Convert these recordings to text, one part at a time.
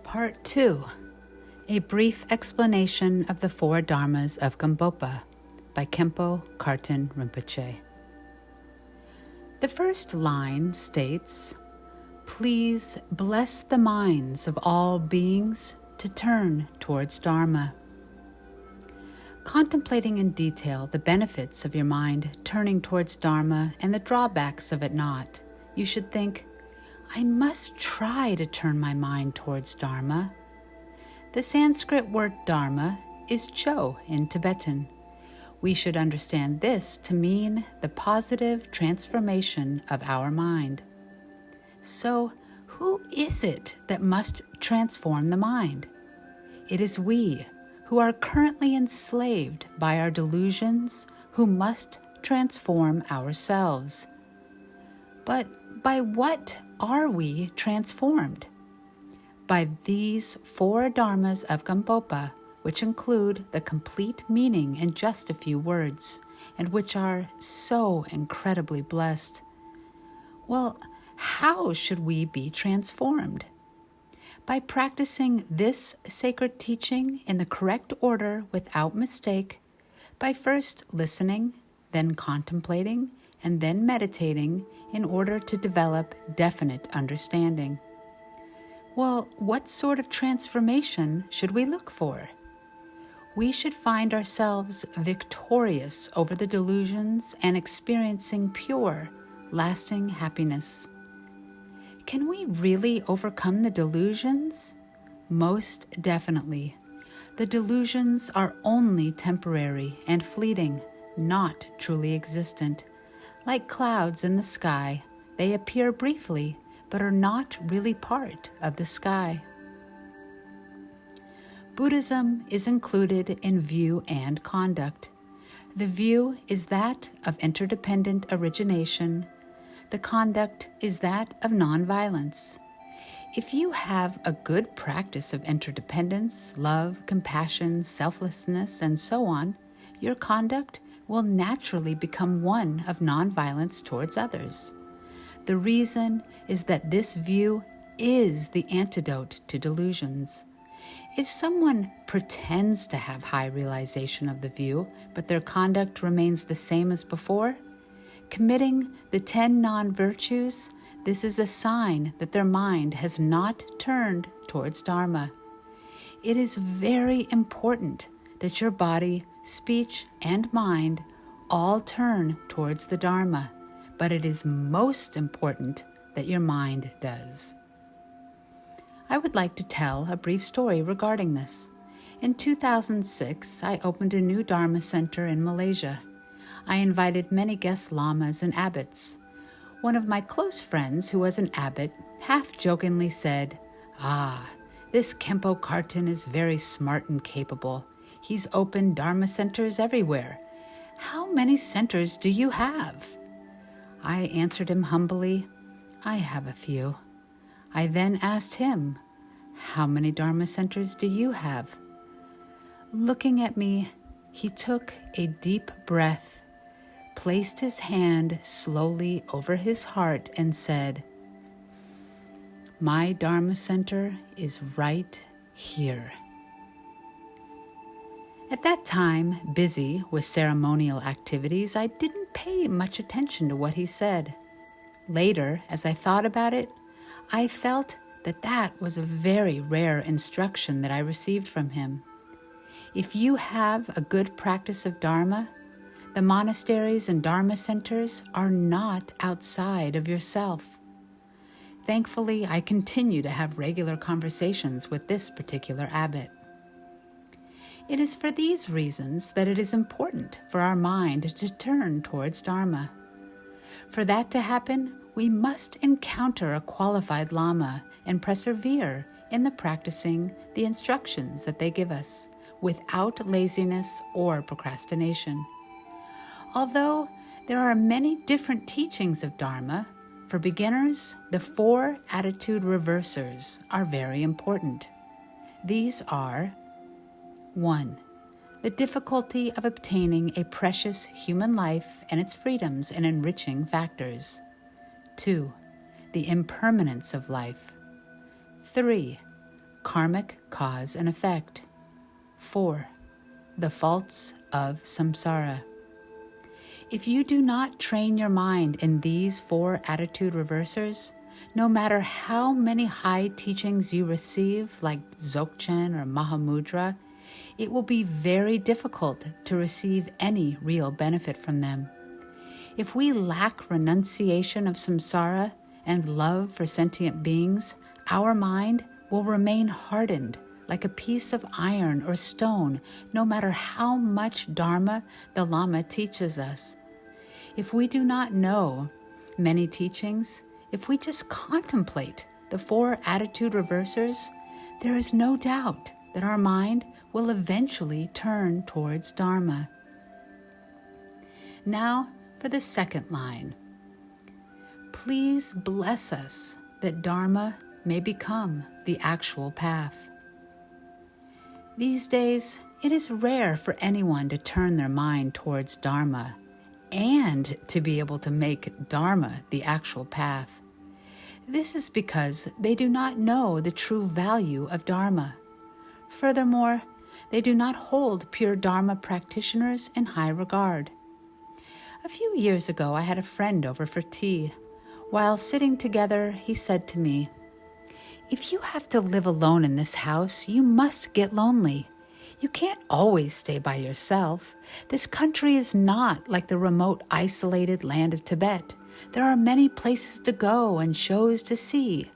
Part 2. A brief explanation of the Four Dharmas of Gampopa by Khenpo Karten Rinpoche. The first line states, "Please bless the minds of all beings to turn towards Dharma." Contemplating in detail the benefits of your mind turning towards Dharma and the drawbacks of it not, you should think, I must try to turn my mind towards Dharma. The Sanskrit word Dharma is Cho in Tibetan. We should understand this to mean the positive transformation of our mind. So, who is it that must transform the mind? It is we, who are currently enslaved by our delusions, who must transform ourselves. But by what are we transformed? By these four dharmas of Gampopa, which include the complete meaning in just a few words, and which are so incredibly blessed. Well, how should we be transformed? By practicing this sacred teaching in the correct order without mistake, by first listening, then contemplating, and then meditating in order to develop definite understanding. Well, what sort of transformation should we look for? We should find ourselves victorious over the delusions and experiencing pure, lasting happiness. Can we really overcome the delusions? Most definitely. The delusions are only temporary and fleeting, not truly existent. Like clouds in the sky, they appear briefly, but are not really part of the sky. Buddhism is included in view and conduct. The view is that of interdependent origination. The conduct is that of nonviolence. If you have a good practice of interdependence, love, compassion, selflessness, and so on, your conduct will naturally become one of nonviolence towards others. The reason is that this view is the antidote to delusions. If someone pretends to have high realization of the view, but their conduct remains the same as before, committing the 10 non-virtues, this is a sign that their mind has not turned towards Dharma. It is very important that your body, speech, and mind all turn towards the Dharma, but it is most important that your mind does. I would like to tell a brief story regarding this. In 2006, I opened a new Dharma center in Malaysia. I invited many guest lamas and abbots. One of my close friends, who was an abbot, half-jokingly said, this Khenpo Karten is very smart and capable. He's opened Dharma centers everywhere. How many centers do you have? I answered him humbly, I have a few. I then asked him, how many Dharma centers do you have? Looking at me, he took a deep breath, placed his hand slowly over his heart and said, my Dharma center is right here. At that time, busy with ceremonial activities, I didn't pay much attention to what he said. Later, as I thought about it, I felt that that was a very rare instruction that I received from him. If you have a good practice of Dharma, the monasteries and Dharma centers are not outside of yourself. Thankfully, I continue to have regular conversations with this particular abbot. It is for these reasons that it is important for our mind to turn towards Dharma. For that to happen, we must encounter a qualified Lama and persevere in the practicing the instructions that they give us, without laziness or procrastination. Although there are many different teachings of Dharma, for beginners, the 4 attitude reversers are very important. These are 1. The difficulty of obtaining a precious human life and its freedoms and enriching factors. 2. The impermanence of life. 3. karmic cause and effect. 4. The faults of samsara. If you do not train your mind in these 4 attitude reversers, no matter how many high teachings you receive, like Dzogchen or Mahamudra, it will be very difficult to receive any real benefit from them. If we lack renunciation of samsara and love for sentient beings, our mind will remain hardened like a piece of iron or stone, no matter how much Dharma the Lama teaches us. If we do not know many teachings, if we just contemplate the 4 attitude reversers, there is no doubt that our mind will eventually turn towards Dharma. Now for the second line. Please bless us that Dharma may become the actual path. These days, it is rare for anyone to turn their mind towards Dharma and to be able to make Dharma the actual path. This is because they do not know the true value of Dharma. Furthermore, they do not hold pure Dharma practitioners in high regard. A few years ago, I had a friend over for tea. While sitting together, he said to me, "If you have to live alone in this house, you must get lonely. You can't always stay by yourself. This country is not like the remote, isolated land of Tibet. There are many places to go and shows to see,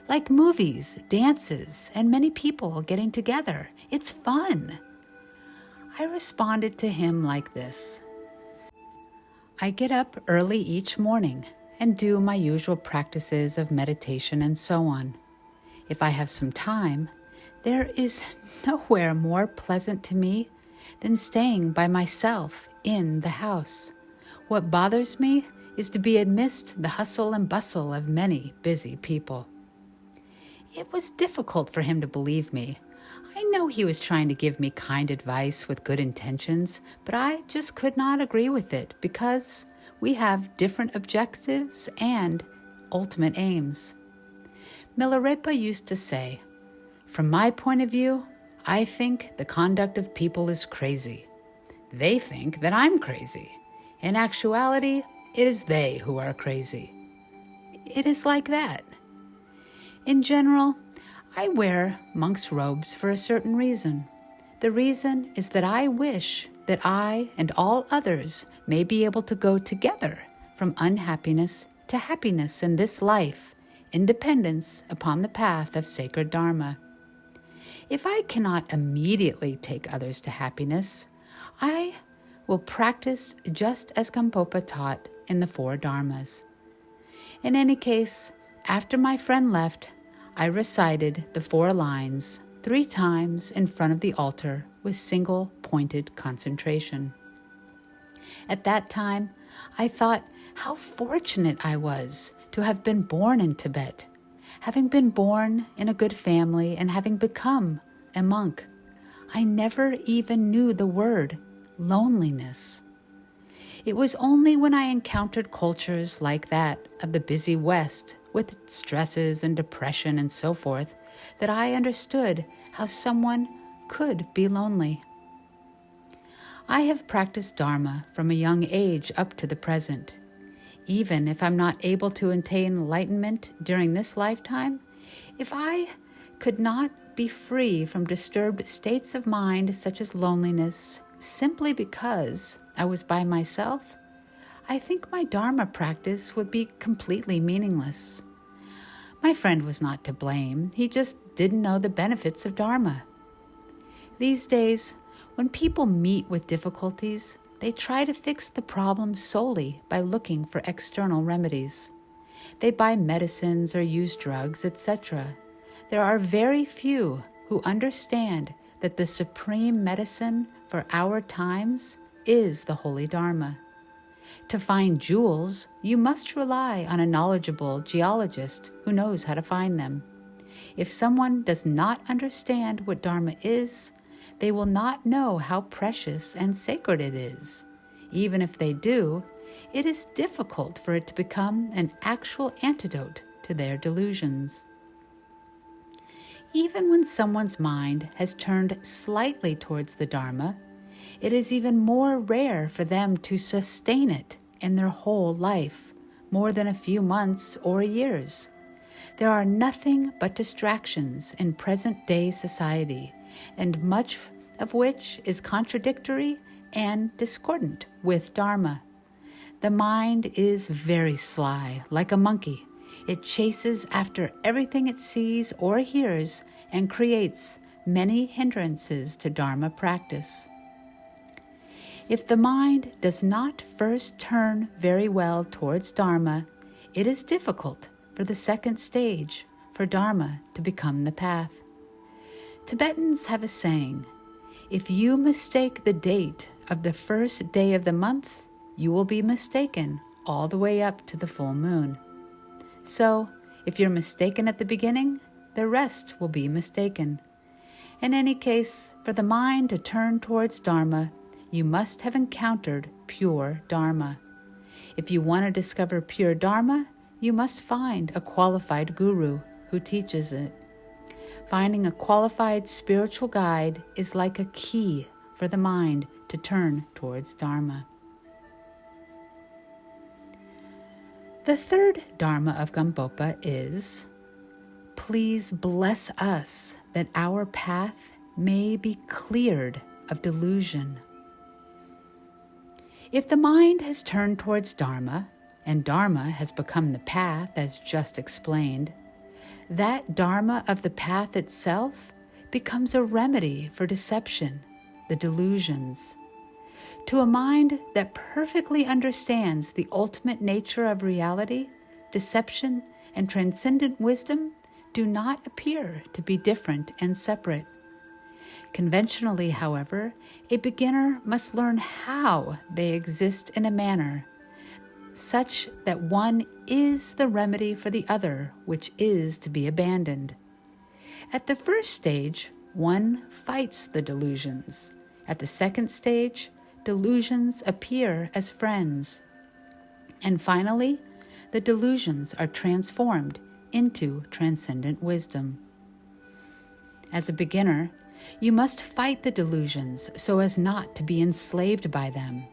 like movies, dances, and many people getting together. It's fun." I responded to him like this. I get up early each morning and do my usual practices of meditation and so on. If I have some time, there is nowhere more pleasant to me than staying by myself in the house. What bothers me is to be amidst the hustle and bustle of many busy people. It was difficult for him to believe me. I know he was trying to give me kind advice with good intentions, but I just could not agree with it because we have different objectives and ultimate aims. Milarepa used to say, "From my point of view, I think the conduct of people is crazy. They think that I'm crazy. In actuality, it is they who are crazy." It is like that. In general, I wear monk's robes for a certain reason. The reason is that I wish that I and all others may be able to go together from unhappiness to happiness in this life, independence upon the path of sacred Dharma. If I cannot immediately take others to happiness, I will practice just as Gampopa taught in the Four Dharmas. In any case, after my friend left, I recited the 4 lines 3 times in front of the altar with single pointed concentration. At that time, I thought how fortunate I was to have been born in Tibet. Having been born in a good family and having become a monk, I never even knew the word loneliness. It was only when I encountered cultures like that of the busy West, with its stresses and depression and so forth, that I understood how someone could be lonely. I have practiced Dharma from a young age up to the present. Even if I'm not able to attain enlightenment during this lifetime, if I could not be free from disturbed states of mind such as loneliness simply because I was by myself, I think my Dharma practice would be completely meaningless. My friend was not to blame. He just didn't know the benefits of Dharma. These days, when people meet with difficulties, they try to fix the problem solely by looking for external remedies. They buy medicines or use drugs, etc. There are very few who understand that the supreme medicine for our times is the holy Dharma. To find jewels, you must rely on a knowledgeable geologist who knows how to find them. If someone does not understand what Dharma is, they will not know how precious and sacred it is. Even if they do, it is difficult for it to become an actual antidote to their delusions. Even when someone's mind has turned slightly towards the Dharma, it is even more rare for them to sustain it in their whole life, more than a few months or years. There are nothing but distractions in present-day society, and much of which is contradictory and discordant with Dharma. The mind is very sly, like a monkey. It chases after everything it sees or hears and creates many hindrances to Dharma practice. If the mind does not first turn very well towards Dharma, it is difficult for the second stage, for Dharma to become the path. Tibetans have a saying, if you mistake the date of the first day of the month, you will be mistaken all the way up to the full moon. So, if you're mistaken at the beginning, the rest will be mistaken. In any case, for the mind to turn towards Dharma, you must have encountered pure Dharma. If you want to discover pure Dharma, you must find a qualified guru who teaches it. Finding a qualified spiritual guide is like a key for the mind to turn towards Dharma. The third Dharma of Gampopa is, please bless us that our path may be cleared of delusion. If the mind has turned towards Dharma, and Dharma has become the path as just explained, that Dharma of the path itself becomes a remedy for deception, the delusions. To a mind that perfectly understands the ultimate nature of reality, deception and transcendent wisdom do not appear to be different and separate. Conventionally, however, a beginner must learn how they exist in a manner such that one is the remedy for the other, which is to be abandoned. At the first stage, one fights the delusions. At the second stage, delusions appear as friends. And finally, the delusions are transformed into transcendent wisdom. As a beginner, you must fight the delusions so as not to be enslaved by them.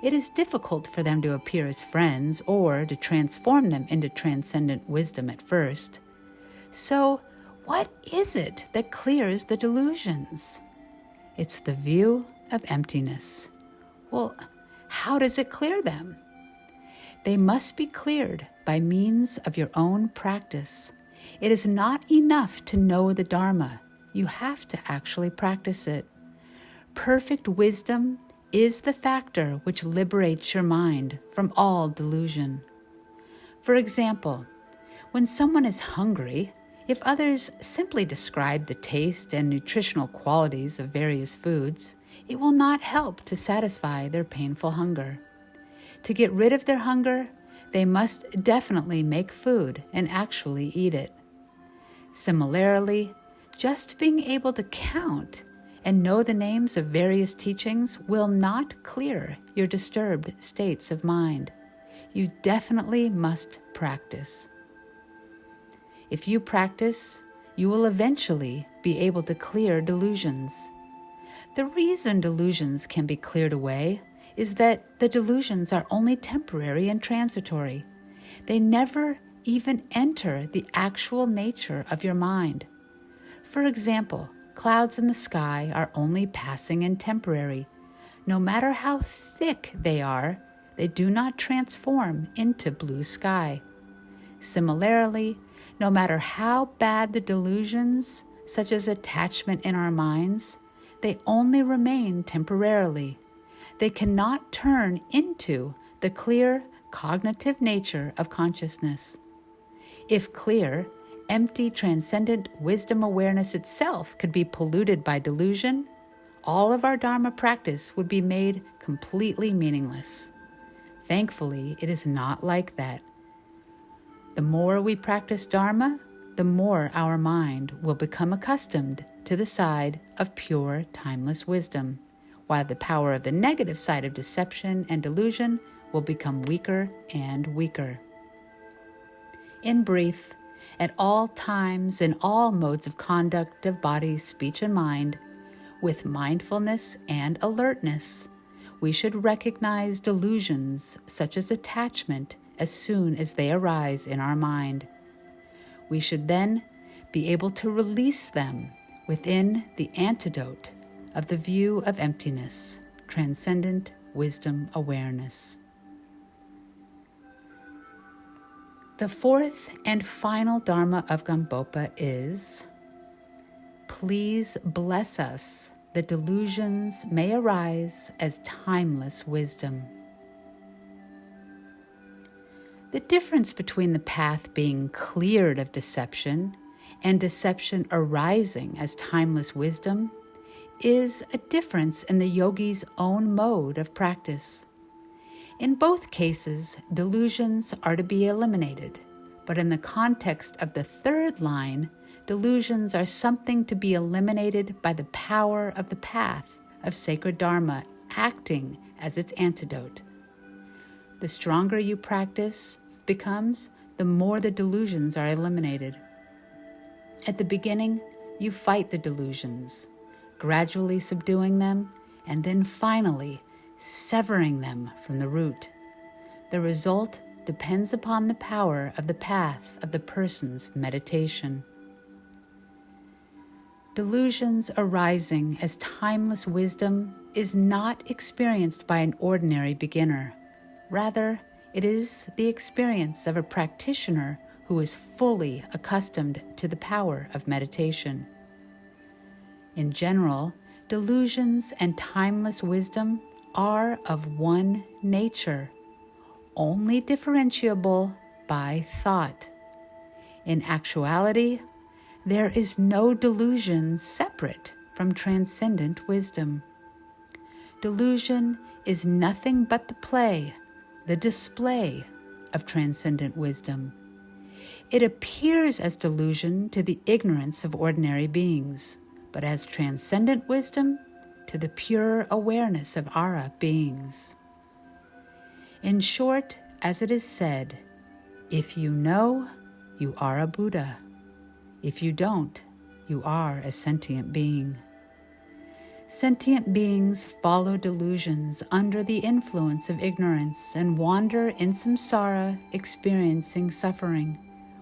It is difficult for them to appear as friends or to transform them into transcendent wisdom at first. So, what is it that clears the delusions? It's the view of emptiness. Well, how does it clear them? They must be cleared by means of your own practice. It is not enough to know the Dharma. You have to actually practice it. Perfect wisdom is the factor which liberates your mind from all delusion. For example, when someone is hungry, if others simply describe the taste and nutritional qualities of various foods, it will not help to satisfy their painful hunger. To get rid of their hunger, they must definitely make food and actually eat it. Similarly, just being able to count and know the names of various teachings will not clear your disturbed states of mind. You definitely must practice. If you practice, you will eventually be able to clear delusions. The reason delusions can be cleared away is that the delusions are only temporary and transitory. They never even enter the actual nature of your mind. For example, clouds in the sky are only passing and temporary. No matter how thick they are, they do not transform into blue sky. Similarly, no matter how bad the delusions, such as attachment in our minds, they only remain temporarily. They cannot turn into the clear cognitive nature of consciousness. If clear, empty transcendent wisdom awareness itself could be polluted by delusion, all of our Dharma practice would be made completely meaningless. Thankfully, it is not like that. The more we practice Dharma, the more our mind will become accustomed to the side of pure, timeless wisdom, while the power of the negative side of deception and delusion will become weaker and weaker. In brief, at all times in all modes of conduct of body, speech, and mind, with mindfulness and alertness. We should recognize delusions such as attachment as soon as they arise in our mind. We should then be able to release them within the antidote of the view of emptiness, transcendent wisdom awareness. The fourth and final Dharma of Gampopa is, please bless us that delusions may arise as timeless wisdom. The difference between the path being cleared of deception and deception arising as timeless wisdom is a difference in the yogi's own mode of practice. In both cases, delusions are to be eliminated, but in the context of the third line, delusions are something to be eliminated by the power of the path of sacred Dharma acting as its antidote. The stronger you practice becomes, the more the delusions are eliminated. At the beginning, you fight the delusions, gradually subduing them, and then finally severing them from the root. The result depends upon the power of the path of the person's meditation. Delusions arising as timeless wisdom is not experienced by an ordinary beginner. Rather, it is the experience of a practitioner who is fully accustomed to the power of meditation. In general, delusions and timeless wisdom are of one nature, only differentiable by thought. In actuality, there is no delusion separate from transcendent wisdom. Delusion is nothing but the play, the display of transcendent wisdom. It appears as delusion to the ignorance of ordinary beings, but as transcendent wisdom to the pure awareness of Ara beings. In short, as it is said, if you know, you are a Buddha. If you don't, you are a sentient being. Sentient beings follow delusions under the influence of ignorance and wander in samsara, experiencing suffering,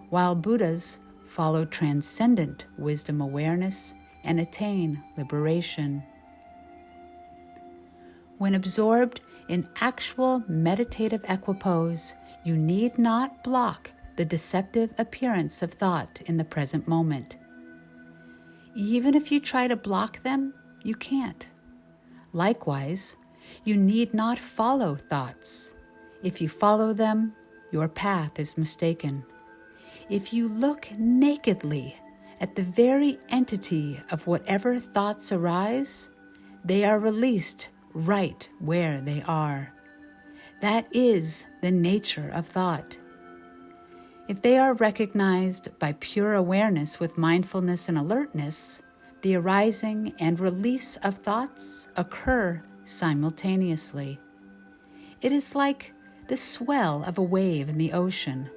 while Buddhas follow transcendent wisdom awareness and attain liberation. When absorbed in actual meditative equipoise, you need not block the deceptive appearance of thought in the present moment. Even if you try to block them, you can't. Likewise, you need not follow thoughts. If you follow them, your path is mistaken. If you look nakedly at the very entity of whatever thoughts arise, they are released right where they are. That is the nature of thought. If they are recognized by pure awareness with mindfulness and alertness, the arising and release of thoughts occur simultaneously. It is like the swell of a wave in the ocean.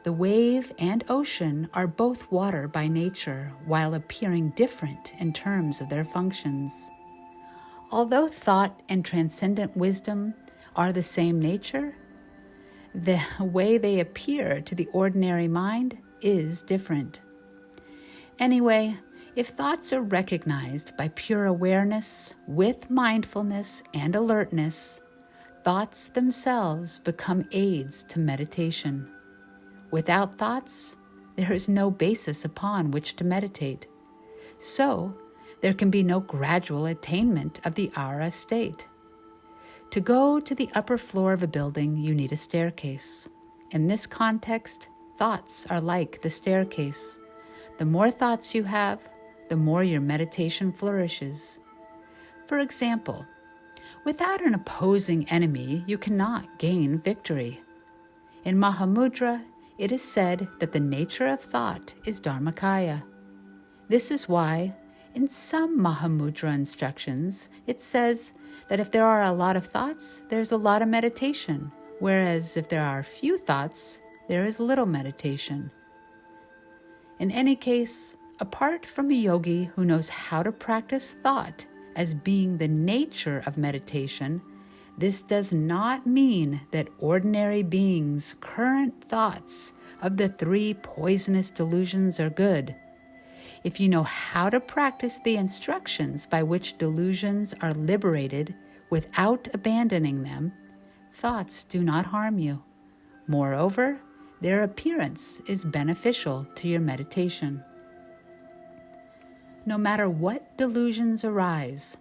The wave and ocean are both water by nature, while appearing different in terms of their functions. Although thought and transcendent wisdom are the same nature, the way they appear to the ordinary mind is different. Anyway, if thoughts are recognized by pure awareness with mindfulness and alertness, thoughts themselves become aids to meditation. Without thoughts, there is no basis upon which to meditate. So, there can be no gradual attainment of the Ara state. To go to the upper floor of a building, you need a staircase. In this context, thoughts are like the staircase. The more thoughts you have, the more your meditation flourishes. For example, without an opposing enemy, you cannot gain victory. In Mahamudra, it is said that the nature of thought is Dharmakaya. This is why, in some Mahamudra instructions, it says that if there are a lot of thoughts, there's a lot of meditation, whereas if there are few thoughts, there is little meditation. In any case, apart from a yogi who knows how to practice thought as being the nature of meditation, this does not mean that ordinary beings' current thoughts of the 3 poisonous delusions are good. If you know how to practice the instructions by which delusions are liberated without abandoning them, thoughts do not harm you. Moreover, their appearance is beneficial to your meditation. No matter what delusions arise,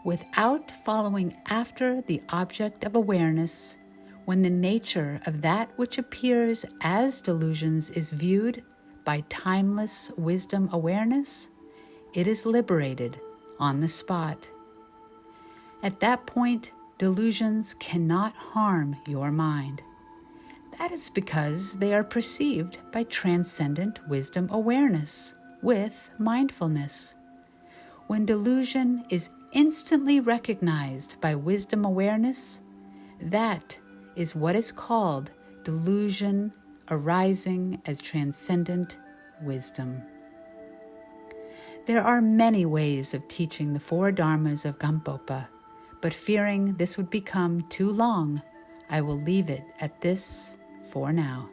without following after the object of awareness, when the nature of that which appears as delusions is viewed by timeless wisdom awareness, it is liberated on the spot. At that point, delusions cannot harm your mind. That is because they are perceived by transcendent wisdom awareness with mindfulness. When delusion is instantly recognized by wisdom awareness, that is what is called delusion arising as transcendent wisdom. There are many ways of teaching the 4 Dharmas of Gampopa, but fearing this would become too long, I will leave it at this for now.